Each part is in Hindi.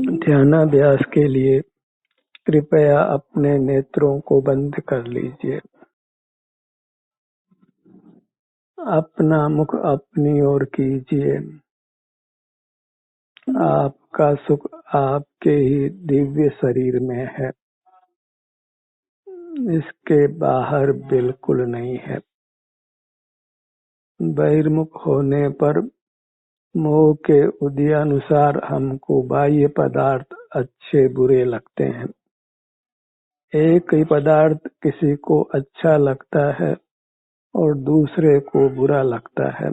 ध्यानाभ्यास के लिए कृपया अपने नेत्रों को बंद कर लीजिए। अपना मुख अपनी ओर कीजिए। आपका सुख आपके ही दिव्य शरीर में है, इसके बाहर बिल्कुल नहीं है। बहिर्मुख होने पर मोह के उदयानुसार हमको बाह्य पदार्थ अच्छे बुरे लगते हैं। एक ही पदार्थ किसी को अच्छा लगता है और दूसरे को बुरा लगता है।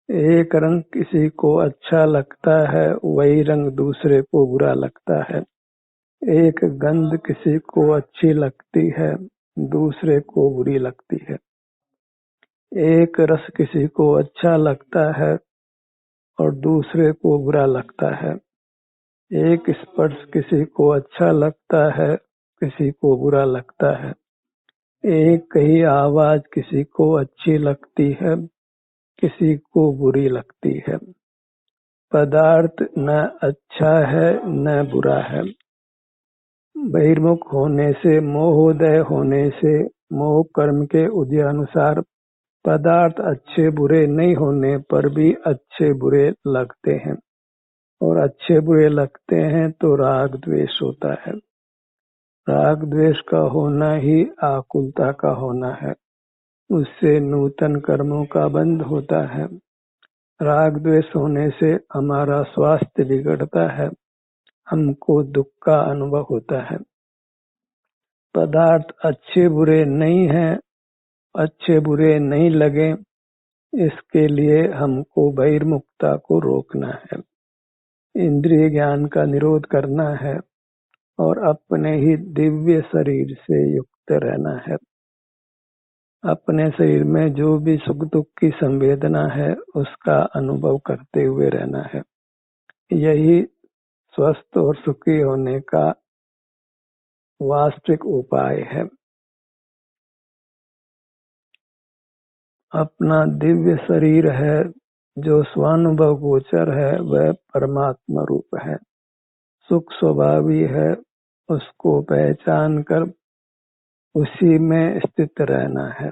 एक रंग किसी को अच्छा लगता है, वही रंग दूसरे को बुरा लगता है। एक गंध किसी को अच्छी लगती है, दूसरे को बुरी लगती है। एक रस किसी को अच्छा लगता है और दूसरे को बुरा लगता है। एक स्पर्श किसी को अच्छा लगता है, किसी को बुरा लगता है। एक ही आवाज किसी को अच्छी लगती है, किसी को बुरी लगती है। पदार्थ न अच्छा है न बुरा है। बहिर्मुख होने से, मोहोदय होने से, मोह कर्म के उदयानुसार पदार्थ अच्छे बुरे नहीं होने पर भी अच्छे बुरे लगते हैं, और अच्छे बुरे लगते हैं तो राग द्वेष होता है। राग द्वेष का होना ही आकुलता का होना है। उससे नूतन कर्मों का बंध होता है। राग द्वेष होने से हमारा स्वास्थ्य बिगड़ता है, हमको दुख का अनुभव होता है। पदार्थ अच्छे बुरे नहीं हैं, अच्छे बुरे नहीं लगे, इसके लिए हमको बहिर्मुखता को रोकना है, इंद्रिय ज्ञान का निरोध करना है और अपने ही दिव्य शरीर से युक्त रहना है। अपने शरीर में जो भी सुख दुख की संवेदना है उसका अनुभव करते हुए रहना है। यही स्वस्थ और सुखी होने का वास्तविक उपाय है। अपना दिव्य शरीर है जो स्वानुभव गोचर है, वह परमात्मा रूप है, सुख स्वभावी है। उसको पहचान कर उसी में स्थित रहना है।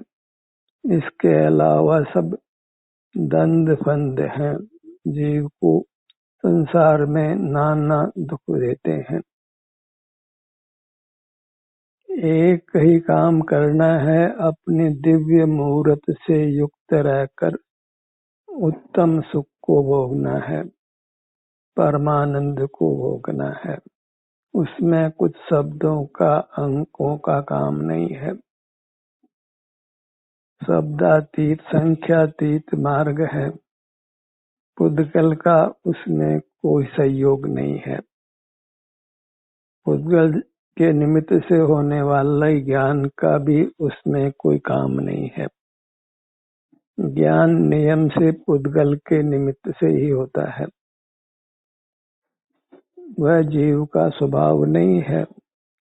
इसके अलावा सब दंड फंद हैं, जीव को संसार में नाना दुख देते हैं। एक ही काम करना है, अपने दिव्य मुहूर्त से युक्त रहकर उत्तम सुख को भोगना है, परमानंद को भोगना है। उसमें कुछ शब्दों का, अंकों का काम नहीं है। शब्दातीत, संख्यातीत मार्ग है। पुद्गल का उसमें कोई सहयोग नहीं है। पुद्गल के निमित्त से होने वाला ज्ञान का भी उसमें कोई काम नहीं है। ज्ञान नियम से पुद्गल के निमित्त से ही होता है। वह जीव का स्वभाव नहीं है।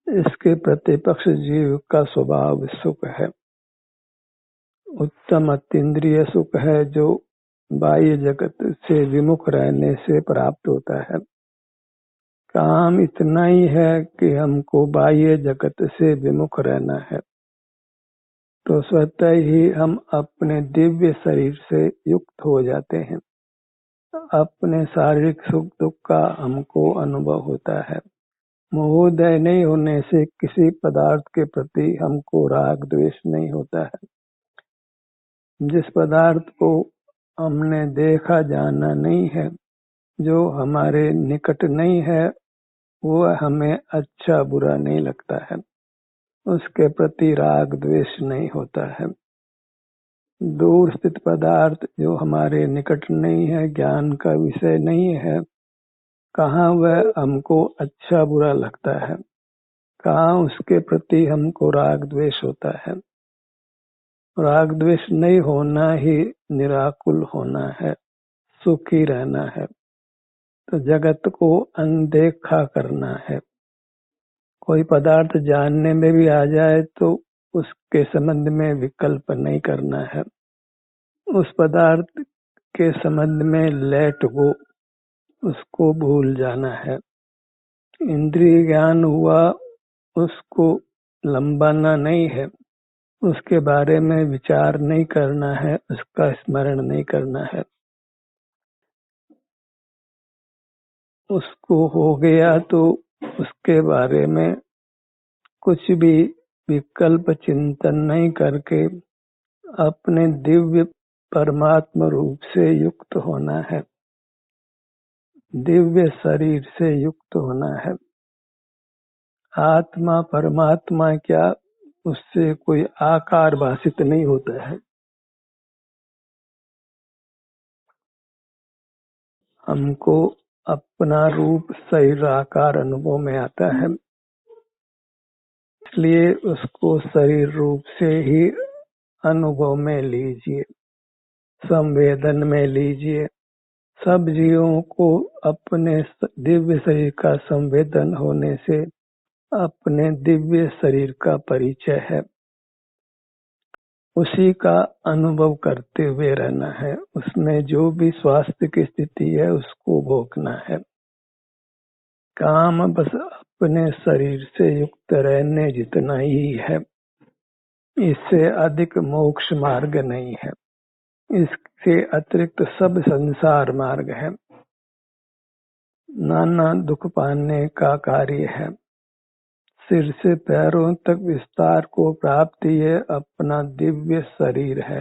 इसके प्रतिपक्ष जीव का स्वभाव सुख है। उत्तम अतीन्द्रिय सुख है जो बाह्य जगत से विमुख रहने से प्राप्त होता है। काम इतना ही है कि हमको बाह्य जगत से विमुख रहना है, तो स्वतः ही हम अपने दिव्य शरीर से युक्त हो जाते हैं। अपने शारीरिक सुख दुख का हमको अनुभव होता है। मोहोदय नहीं होने से किसी पदार्थ के प्रति हमको राग द्वेष नहीं होता है। जिस पदार्थ को हमने देखा जाना नहीं है, जो हमारे निकट नहीं है, वो हमें अच्छा बुरा नहीं लगता है, उसके प्रति राग द्वेष नहीं होता है। दूर स्थित पदार्थ जो हमारे निकट नहीं है, ज्ञान का विषय नहीं है, कहाँ वह हमको अच्छा बुरा लगता है, कहाँ उसके प्रति हमको राग द्वेष होता है। राग द्वेष नहीं होना ही निराकुल होना है, सुखी रहना है। तो जगत को अनदेखा करना है। कोई पदार्थ जानने में भी आ जाए तो उसके संबंध में विकल्प नहीं करना है। उस पदार्थ के संबंध में लेट गो, उसको भूल जाना है। इंद्रिय ज्ञान हुआ, उसको लंबाना नहीं है, उसके बारे में विचार नहीं करना है, उसका स्मरण नहीं करना है। उसको हो गया तो उसके बारे में कुछ भी विकल्प चिंतन नहीं करके अपने दिव्य परमात्मा रूप से युक्त होना है, दिव्य शरीर से युक्त होना है। आत्मा परमात्मा क्या, उससे कोई आकार भाषित नहीं होता है। हमको अपना रूप शरीर आकार अनुभव में आता है, इसलिए उसको शरीर रूप से ही अनुभव में लीजिए, संवेदन में लीजिए। सब जीवों को अपने दिव्य शरीर का संवेदन होने से अपने दिव्य शरीर का परिचय है, उसी का अनुभव करते हुए रहना है। उसमें जो भी स्वास्थ्य की स्थिति है उसको भोगना है। काम बस अपने शरीर से युक्त रहने जितना ही है, इससे अधिक मोक्ष मार्ग नहीं है। इससे अतिरिक्त सब संसार मार्ग है, नाना दुख पाने का कार्य है। सिर से पैरों तक विस्तार को प्राप्त ये अपना दिव्य शरीर है,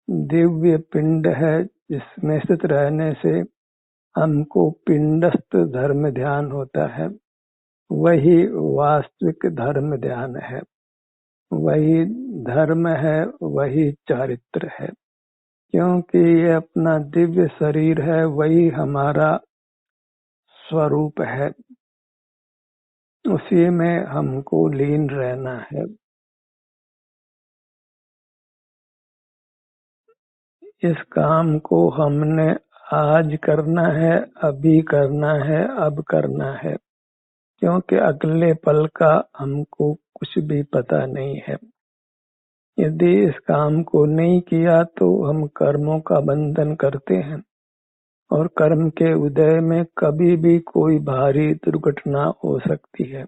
दिव्य पिंड है, जिसमें स्थित रहने से हमको पिंडस्थ धर्म ध्यान होता है। वही वास्तविक धर्म ध्यान है, वही धर्म है, वही चारित्र है। क्योंकि ये अपना दिव्य शरीर है, वही हमारा स्वरूप है, उसी में हमको लीन रहना है। इस काम को हमने आज करना है, अभी करना है, अब करना है, क्योंकि अगले पल का हमको कुछ भी पता नहीं है। यदि इस काम को नहीं किया तो हम कर्मों का बंधन करते हैं, और कर्म के उदय में कभी भी कोई भारी दुर्घटना हो सकती है।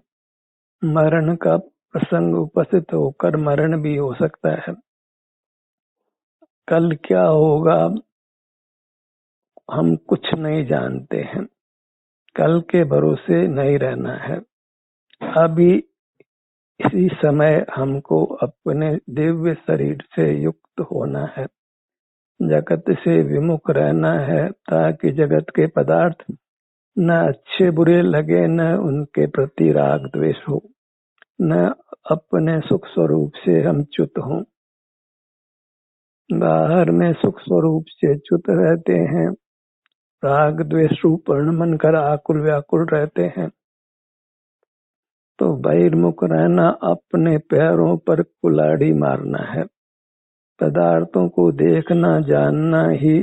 मरण का प्रसंग उपस्थित होकर मरण भी हो सकता है। कल क्या होगा हम कुछ नहीं जानते हैं, कल के भरोसे नहीं रहना है। अभी इसी समय हमको अपने दिव्य शरीर से युक्त होना है, जगत से विमुख रहना है, ताकि जगत के पदार्थ न अच्छे बुरे लगे, न उनके प्रति राग द्वेष हो, न अपने सुख स्वरूप से हम च्युत हों। बाहर में सुख स्वरूप से च्युत रहते हैं, राग द्वेष रूप मन कर आकुल व्याकुल रहते हैं, तो बहिर्मुख रहना अपने पैरों पर कुल्हाड़ी मारना है। पदार्थों को देखना जानना ही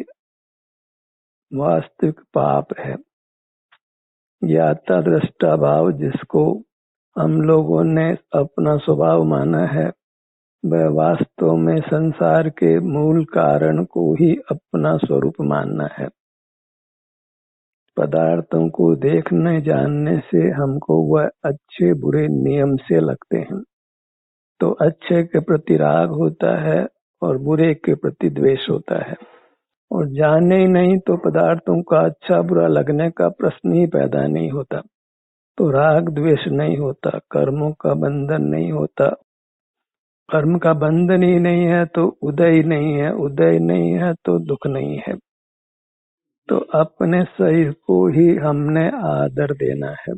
वास्तविक पाप है। ज्ञाता दृष्टा भाव जिसको हम लोगों ने अपना स्वभाव माना है, वह वास्तव में संसार के मूल कारण को ही अपना स्वरूप मानना है। पदार्थों को देखने जानने से हमको वह अच्छे बुरे नियम से लगते हैं, तो अच्छे के प्रति राग होता है और बुरे के प्रति द्वेष होता है। और जाने ही नहीं तो पदार्थों का अच्छा बुरा लगने का प्रश्न ही पैदा नहीं होता, तो राग द्वेष नहीं होता, कर्मों का बंधन नहीं होता। कर्म का बंधन ही नहीं है तो उदय नहीं है, उदय नहीं है तो दुख नहीं है। तो अपने शरीर को ही हमने आदर देना है,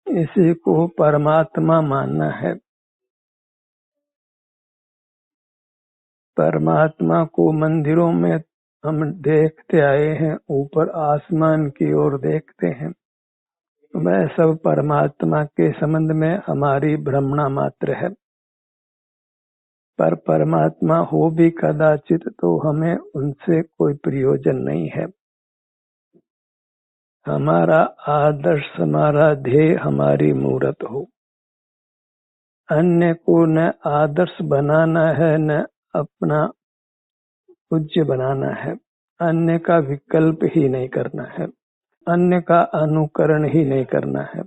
इसी को परमात्मा मानना है। परमात्मा को मंदिरों में हम देखते आए हैं, ऊपर आसमान की ओर देखते हैं, वह सब परमात्मा के संबंध में हमारी भ्रमणा मात्र है। पर परमात्मा हो भी कदाचित तो हमें उनसे कोई प्रयोजन नहीं है। हमारा आदर्श, हमारा ध्येय हमारी मूरत हो। अन्य को न आदर्श बनाना है, न अपना पूज्य बनाना है, अन्य का विकल्प ही नहीं करना है। अन्य का अनुकरण ही नहीं करना है,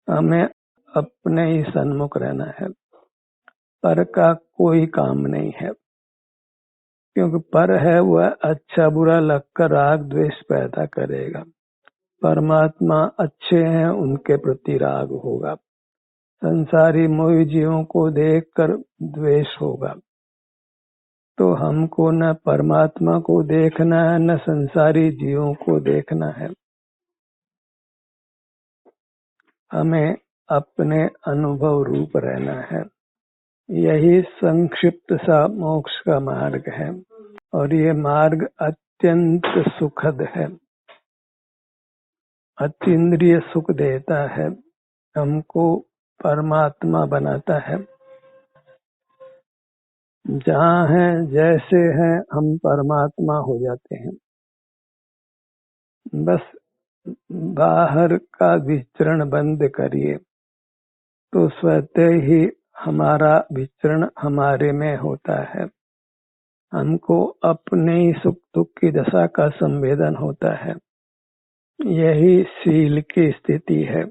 हमें अपने ही सन्मुख रहना है। पर का कोई काम नहीं है, क्योंकि पर है वह अच्छा बुरा लगकर राग द्वेष पैदा करेगा। परमात्मा अच्छे हैं, उनके प्रति राग होगा। संसारी मोह जीवों को देखकर द्वेष होगा। तो हमको न परमात्मा को देखना है, न संसारी जीवों को देखना है। हमें अपने अनुभव रूप रहना है। यही संक्षिप्त सा मोक्ष का मार्ग है, और ये मार्ग अत्यंत सुखद है, अतीन्द्रिय सुख देता है, हमको परमात्मा बनाता है। जहाँ हैं जैसे हैं हम परमात्मा हो जाते हैं। बस बाहर का विचरण बंद करिए तो स्वतः ही हमारा विचरण हमारे में होता है। हमको अपने ही सुख दुख की दशा का संवेदन होता है। यही शील की स्थिति है,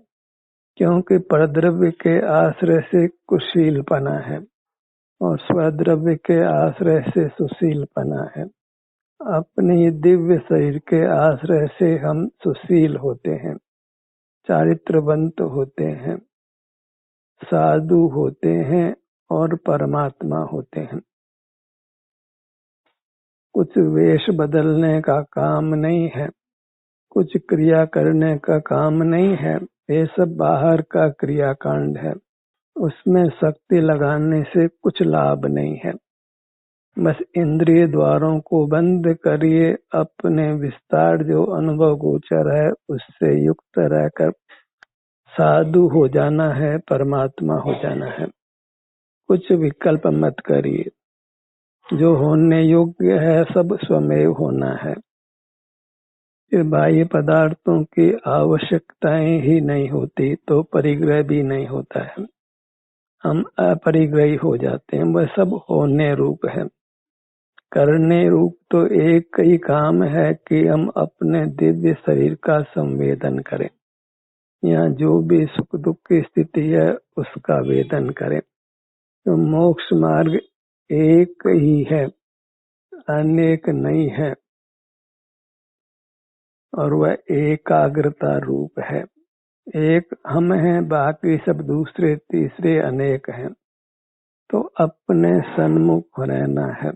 क्योंकि परद्रव्य के आश्रय से कुशीलपना है और स्वद्रव्य के आश्रय से सुशीलपना है। अपनी दिव्य शरीर के आश्रय से हम सुशील होते हैं, चारित्रवंत होते हैं, साधु होते हैं और परमात्मा होते हैं। कुछ वेश बदलने का काम नहीं है, कुछ क्रिया करने का काम नहीं है, ये सब बाहर का क्रियाकांड है। उसमें शक्ति लगाने से कुछ लाभ नहीं है। बस इंद्रिय द्वारों को बंद करिए, अपने विस्तार जो अनुभव गोचर है उससे युक्त रहकर साधु हो जाना है, परमात्मा हो जाना है। कुछ विकल्प मत करिए, जो होने योग्य है सब स्वमेव होना है। बाह्य पदार्थों की आवश्यकताएं ही नहीं होती तो परिग्रह भी नहीं होता है, हम अपरिग्रही हो जाते हैं। वह सब होने रूप है। करने रूप तो एक ही काम है कि हम अपने दिव्य शरीर का संवेदन करें, या जो भी सुख दुख की स्थिति है उसका वेदन करें। तो मोक्ष मार्ग एक ही है, अनेक नहीं है, और वह एकाग्रता रूप है। एक हम हैं, बाकी सब दूसरे तीसरे अनेक हैं। तो अपने सन्मुख रहना है,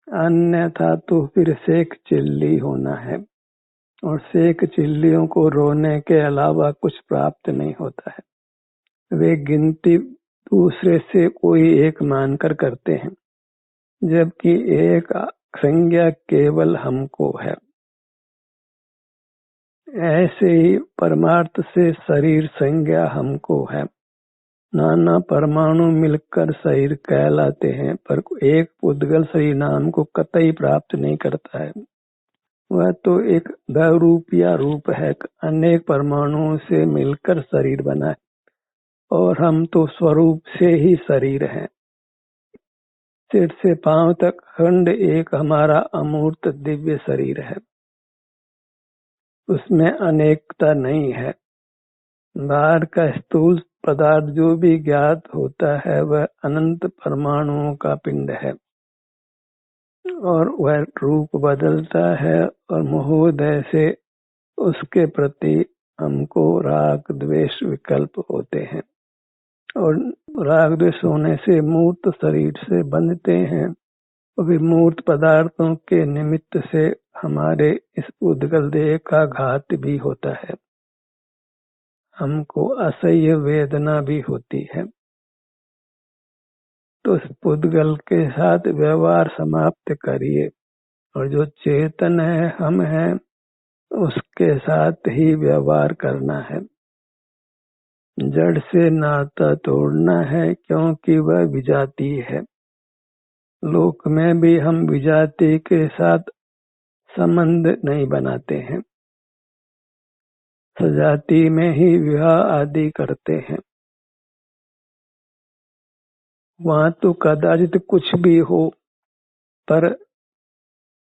अन्यथा तो फिर शेख चिल्ली होना है, और शेख चिल्लियों को रोने के अलावा कुछ प्राप्त नहीं होता है। वे गिनती दूसरे से कोई एक मानकर करते हैं, जबकि एक संज्ञा केवल हमको है। ऐसे ही परमार्थ से शरीर संज्ञा हमको है। नाना परमाणु मिलकर शरीर कहलाते हैं, पर एक पुद्गल शरीर नाम को कतई प्राप्त नहीं करता है। वह तो एक बहुरूपिया रूप है, अनेक परमाणुओं से मिलकर शरीर बना है, और हम तो स्वरूप से ही शरीर हैं। सिर से पांव तक खंड एक हमारा अमूर्त दिव्य शरीर है, उसमें अनेकता नहीं है। बाहर का स्थूल पदार्थ जो भी ज्ञात होता है वह अनंत परमाणुओं का पिंड है, और वह रूप बदलता है, और महोदय से उसके प्रति हमको राग द्वेष विकल्प होते हैं, और राग द्वेष होने से मूर्त शरीर से बंधते हैं, और विमूर्त पदार्थों के निमित्त से हमारे इस उद्गल देह का घात भी होता है, हमको असह्य वेदना भी होती है। तो उस पुद्गल के साथ व्यवहार समाप्त करिए, और जो चेतन है, हम हैं, उसके साथ ही व्यवहार करना है। जड़ से नाता तोड़ना है, क्योंकि वह विजाती है। लोक में भी हम विजाति के साथ संबंध नहीं बनाते हैं, सजाति में ही विवाह आदि करते हैं। वहां तो कदाचित कुछ भी हो, पर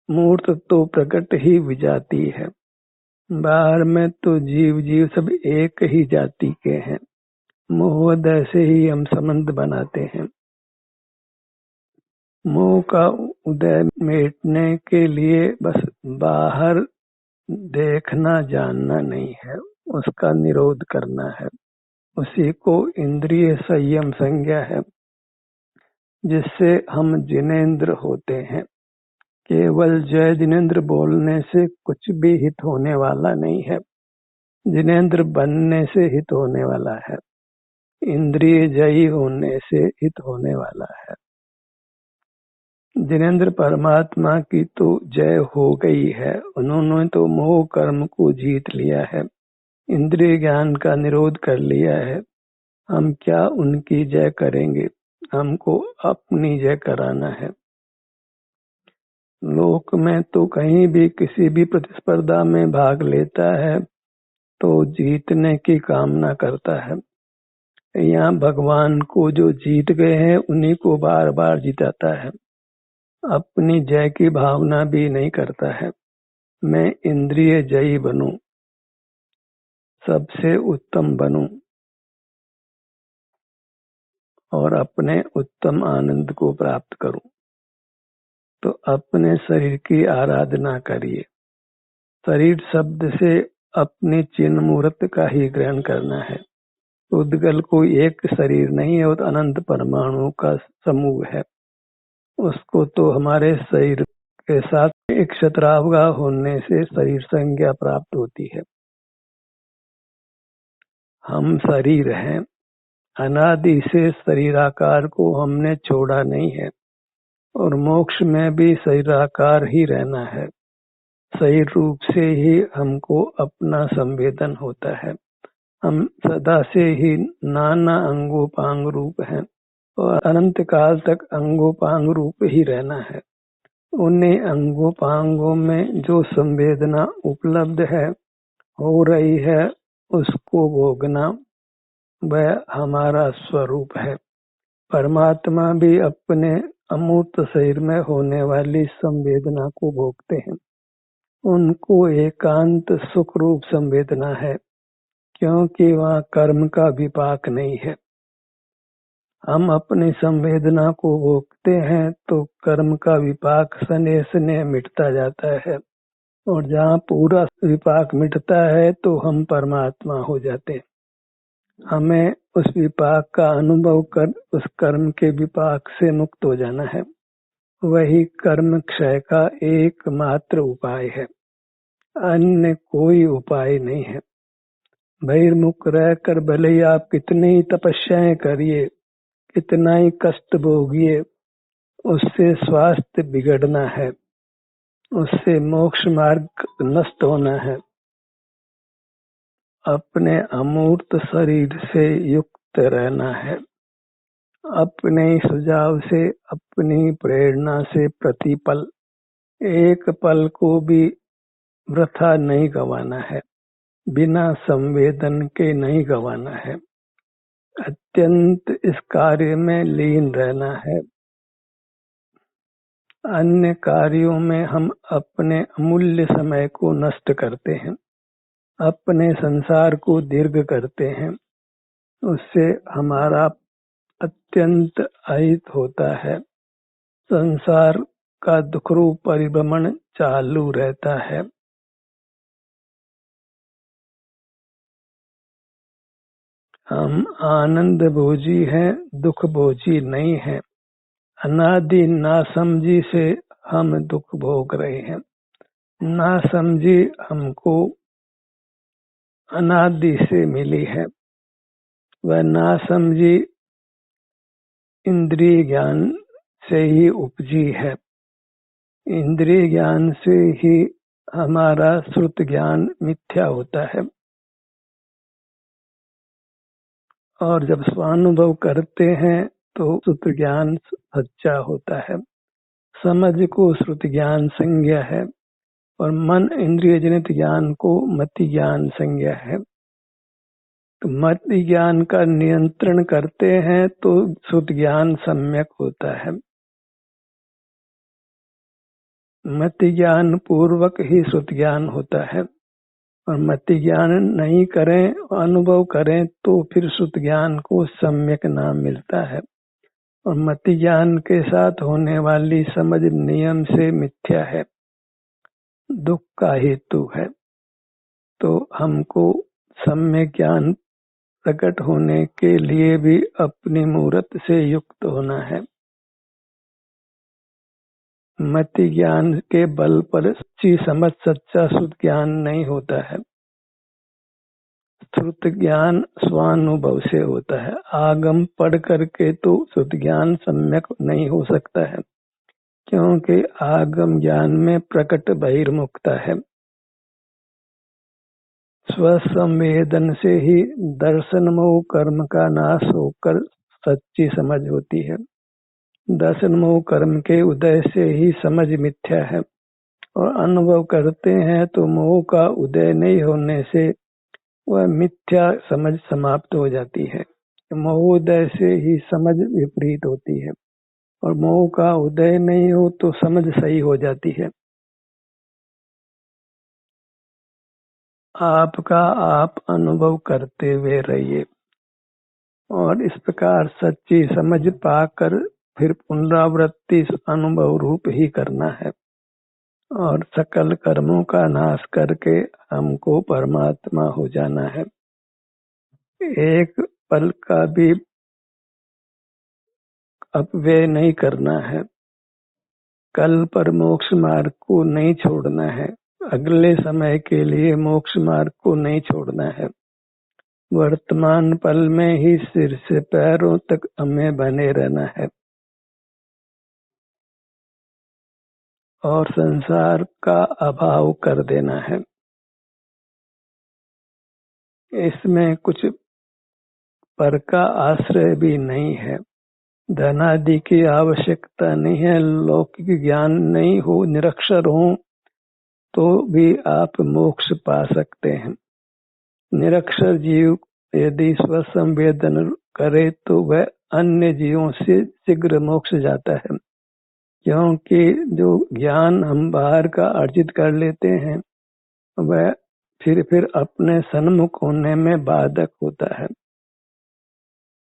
मूर्त तो प्रकट ही विजाती है। बाहर में तो जीव जीव सब एक ही जाति के हैं, मोहदय से ही हम संबंध बनाते हैं। मोह का उदय मिटने के लिए बस बाहर देखना जानना नहीं है, उसका निरोध करना है। उसी को इंद्रिय संयम संज्ञा है, जिससे हम जिनेंद्र होते हैं। केवल जय जिनेंद्र बोलने से कुछ भी हित होने वाला नहीं है, जिनेंद्र बनने से हित होने वाला है, इंद्रिय जयी होने से हित होने वाला है। जिनेंद्र परमात्मा की तो जय हो गई है, उन्होंने तो मोह कर्म को जीत लिया है, इंद्रिय ज्ञान का निरोध कर लिया है। हम क्या उनकी जय करेंगे, हमको अपनी जय कराना है। लोक में तो कहीं भी किसी भी प्रतिस्पर्धा में भाग लेता है तो जीतने की कामना करता है। यहाँ भगवान को जो जीत गए हैं उन्हीं को बार बार जिताता है, अपनी जय की भावना भी नहीं करता है। मैं इंद्रिय जयी बनूं, सबसे उत्तम बनूं और अपने उत्तम आनंद को प्राप्त करूं। तो अपने शरीर की आराधना करिए। शरीर शब्द से अपने चिन्ह मूर्त का ही ग्रहण करना है। उद्गल कोई एक शरीर नहीं है, और अनंत परमाणु का समूह है। उसको तो हमारे शरीर के साथ एक शत्रावगा होने से शरीर संज्ञा प्राप्त होती है। हम शरीर हैं, अनादि से शरीराकार को हमने छोड़ा नहीं है, और मोक्ष में भी शरीराकार ही रहना है। शरीर रूप से ही हमको अपना संवेदन होता है। हम सदा से ही नाना अंगोपांग रूप हैं, और अनंत काल तक अंगोपांग रूप ही रहना है। उन्हीं अंगोपांगों में जो संवेदना उपलब्ध है, हो रही है, उसको भोगना वह हमारा स्वरूप है। परमात्मा भी अपने अमूर्त शरीर में होने वाली संवेदना को भोगते हैं। उनको एकांत सुख रूप संवेदना है, क्योंकि वहाँ कर्म का विपाक नहीं है। हम अपनी संवेदना को भोगते हैं तो कर्म का विपाक स्नेह स्नेह मिटता जाता है, और जहाँ पूरा विपाक मिटता है तो हम परमात्मा हो जाते हैं। हमें उस विपाक का अनुभव कर उस कर्म के विपाक से मुक्त हो जाना है। वही कर्म क्षय का एकमात्र उपाय है, अन्य कोई उपाय नहीं है। बहिर्मुख रहकर भले ही आप कितनी ही तपस्याएं करिए, कितना ही कष्ट भोगिए, उससे स्वास्थ्य बिगड़ना है, उससे मोक्ष मार्ग नष्ट होना है। अपने अमूर्त शरीर से युक्त रहना है। अपने सुझाव से, अपनी प्रेरणा से प्रतिपल एक पल को भी वृथा नहीं गंवाना है, बिना संवेदन के नहीं गंवाना है। अत्यंत इस कार्य में लीन रहना है। अन्य कार्यों में हम अपने अमूल्य समय को नष्ट करते हैं, अपने संसार को दीर्घ करते हैं, उससे हमारा अत्यंत अहित होता है। संसार का दुखरूप परिभ्रमण चालू रहता है। हम आनंद भोजी हैं, दुख भोजी नहीं हैं। अनादि नासमझी से हम दुख भोग रहे हैं। नासमझी हमको अनादि से मिली है। वह नासमझी इंद्रिय ज्ञान से ही उपजी है। इंद्रिय ज्ञान से ही हमारा श्रुत ज्ञान मिथ्या होता है, और जब स्वानुभव करते हैं तो श्रुत ज्ञान सच्चा होता है। समझ को श्रुत ज्ञान संज्ञा है, और मन इंद्रिय जनित ज्ञान को मति ज्ञान संज्ञा है। तो मति ज्ञान का नियंत्रण करते हैं तो श्रुत ज्ञान सम्यक होता है। मति ज्ञान पूर्वक ही श्रुत ज्ञान होता है, और मति ज्ञान नहीं करें, अनुभव करें तो फिर शुद्ध ज्ञान को सम्यक नाम मिलता है। और मति ज्ञान के साथ होने वाली समझ नियम से मिथ्या है, दुख का हेतु है। तो हमको सम्यक ज्ञान प्रकट होने के लिए भी अपनी मूर्त से युक्त होना है। मति ज्ञान के बल पर सच्ची समझ, सच्चा शुद्ध ज्ञान नहीं होता है। श्रुत ज्ञान स्वानुभव से होता है। आगम पढ़ करके तो शुद्ध ज्ञान सम्यक नहीं हो सकता है, क्योंकि आगम ज्ञान में प्रकट बहिर्मुखता है। स्वसंवेदन से ही दर्शन मोह कर्म का नाश होकर सच्ची समझ होती है। दर्शन मोह कर्म के उदय से ही समझ मिथ्या है, और अनुभव करते हैं तो मोह का उदय नहीं होने से वह मिथ्या समझ समाप्त हो जाती है। मोहोदय से ही समझ विपरीत होती है, और मोह का उदय नहीं हो तो समझ सही हो जाती है। आपका आप अनुभव करते हुए रहिए, और इस प्रकार सच्ची समझ पाकर फिर पुनरावृत्ति अनुभव रूप ही करना है, और सकल कर्मों का नाश करके हमको परमात्मा हो जाना है। एक पल का भी अपव्यय नहीं करना है। कल पर मोक्ष मार्ग को नहीं छोड़ना है, अगले समय के लिए मोक्ष मार्ग को नहीं छोड़ना है। वर्तमान पल में ही सिर से पैरों तक हमें बने रहना है, और संसार का अभाव कर देना है। इसमें कुछ पर का आश्रय भी नहीं है। धनादि की आवश्यकता नहीं है। लौकिक ज्ञान नहीं हो, निरक्षर हो तो भी आप मोक्ष पा सकते हैं। निरक्षर जीव यदि स्वसंवेदन करे तो वह अन्य जीवों से शीघ्र मोक्ष जाता है, क्योंकि जो ज्ञान हम बाहर का अर्जित कर लेते हैं वह फिर अपने सन्मुख होने में बाधक होता है।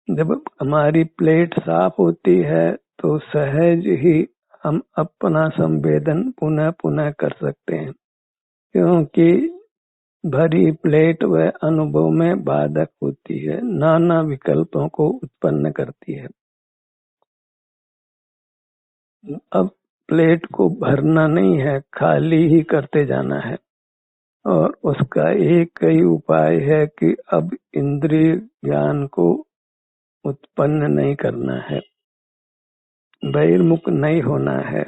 जब हमारी प्लेट साफ होती है तो सहज ही हम अपना संवेदन पुनः पुनः कर सकते हैं, क्योंकि भरी प्लेट वह अनुभव में बाधक होती है, नाना विकल्पों को उत्पन्न करती है। अब प्लेट को भरना नहीं है, खाली ही करते जाना है, और उसका एक ही उपाय है कि अब इंद्रिय ज्ञान को उत्पन्न नहीं करना है, बहिर्मुख नहीं होना है,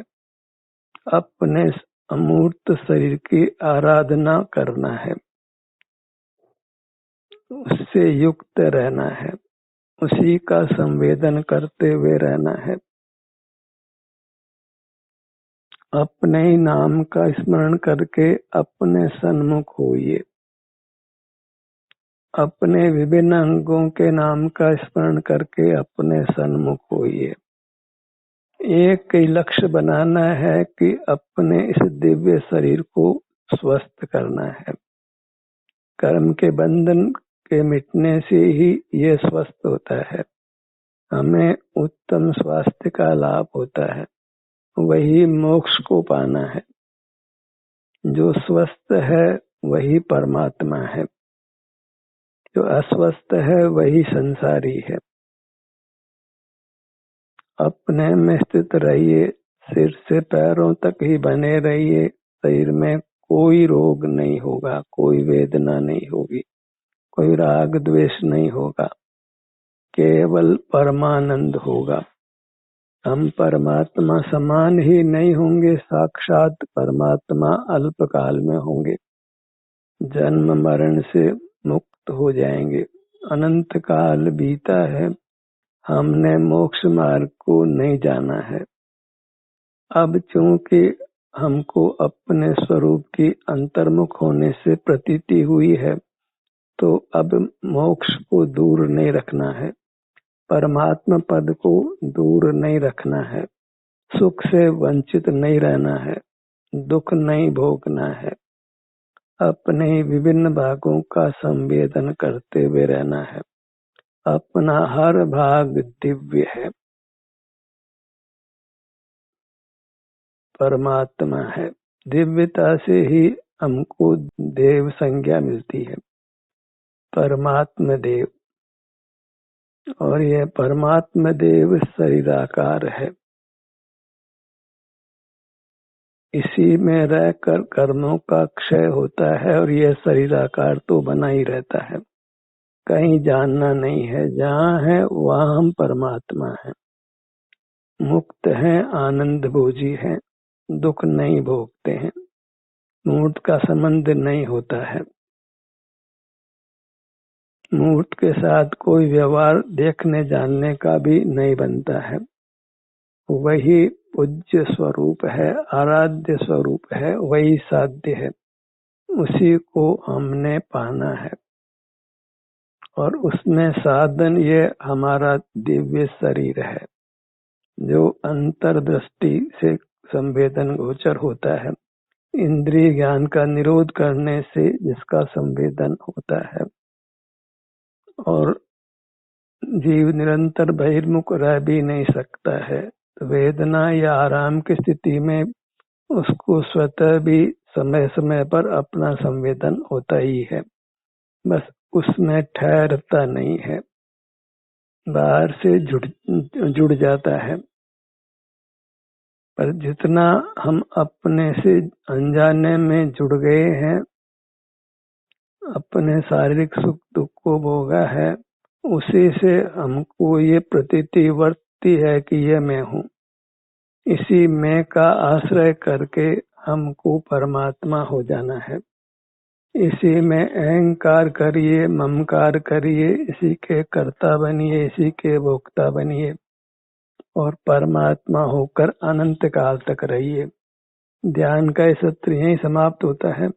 अपने अमूर्त शरीर की आराधना करना है, उससे युक्त रहना है, उसी का संवेदन करते हुए रहना है। अपने ही नाम का स्मरण करके अपने सन्मुख होइए। अपने विभिन्न अंगों के नाम का स्मरण करके अपने सन्मुख होइए। एक ही लक्ष्य बनाना है कि अपने इस दिव्य शरीर को स्वस्थ करना है। कर्म के बंधन के मिटने से ही ये स्वस्थ होता है, हमें उत्तम स्वास्थ्य का लाभ होता है, वही मोक्ष को पाना है। जो स्वस्थ है वही परमात्मा है, जो अस्वस्थ है वही संसारी है। अपने में स्थित रहिए, सिर से पैरों तक ही बने रहिए। शरीर में कोई रोग नहीं होगा, कोई वेदना नहीं होगी, कोई राग द्वेष नहीं होगा, केवल परमानंद होगा। हम परमात्मा समान ही नहीं होंगे, साक्षात परमात्मा अल्पकाल में होंगे, जन्म मरण से मुक्त हो जाएंगे। अनंत काल बीता है, हमने मोक्ष मार्ग को नहीं जाना है। अब चूंकि हमको अपने स्वरूप की अंतर्मुख होने से प्रतीति हुई है, तो अब मोक्ष को दूर नहीं रखना है, परमात्मा पद को दूर नहीं रखना है, सुख से वंचित नहीं रहना है, दुख नहीं भोगना है। अपने ही विभिन्न भागों का संवेदन करते हुए रहना है। अपना हर भाग दिव्य है, परमात्मा है। दिव्यता से ही हमको देव संज्ञा मिलती है, परमात्मा देव। और यह परमात्मा देव शरीराकार है। इसी में रहकर कर्मों का क्षय होता है और यह शरीराकार तो बना ही रहता है। कहीं जानना नहीं है, जहाँ है वहाँ हम परमात्मा हैं, मुक्त हैं, आनंद भोजी हैं, दुख नहीं भोगते हैं, मूर्त का संबंध नहीं होता है, मूर्त के साथ कोई व्यवहार देखने जानने का भी नहीं बनता है। वही पूज्य स्वरूप है, आराध्य स्वरूप है, वही साध्य है, उसी को हमने पाना है। और उसमें साधन ये हमारा दिव्य शरीर है, जो अंतर्दृष्टि से संवेदन गोचर होता है, इंद्रिय ज्ञान का निरोध करने से जिसका संवेदन होता है। और जीव निरंतर बहिर्मुख रह भी नहीं सकता है, वेदना या आराम की स्थिति में उसको स्वतः भी समय समय पर अपना संवेदन होता ही है, बस उसमें ठहरता नहीं है, बाहर से जुड़ जाता है। पर जितना हम अपने से अनजाने में जुड़ गए हैं, अपने शारीरिक सुख दुख को भोगा है, उसी से हमको ये प्रतीति वर्तती है कि ये मैं हूँ। इसी मैं का आश्रय करके हमको परमात्मा हो जाना है। इसी में अहंकार करिए, ममकार करिए, इसी के कर्ता बनिए, इसी के भोक्ता बनिए और परमात्मा होकर अनंत काल तक रहिए। ध्यान का सत्र यहीं समाप्त होता है।